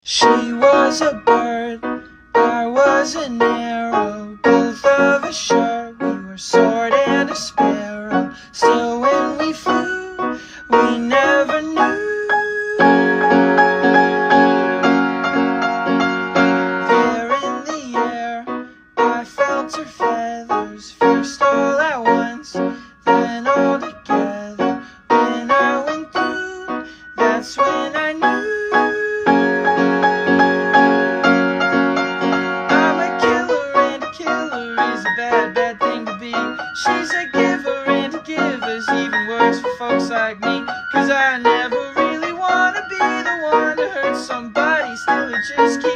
She was a bird, I was an arrow, both of us sure we were sword and a sparrow. Still when we flew, we never knew. There in the air, I felt her feathers, first all at once, then all together. When I went through, that's when I knew. Bad thing to be. She's a giver and a giver's even worse for folks like me. Cause I never really wanna be the one to hurt somebody, still it just keeps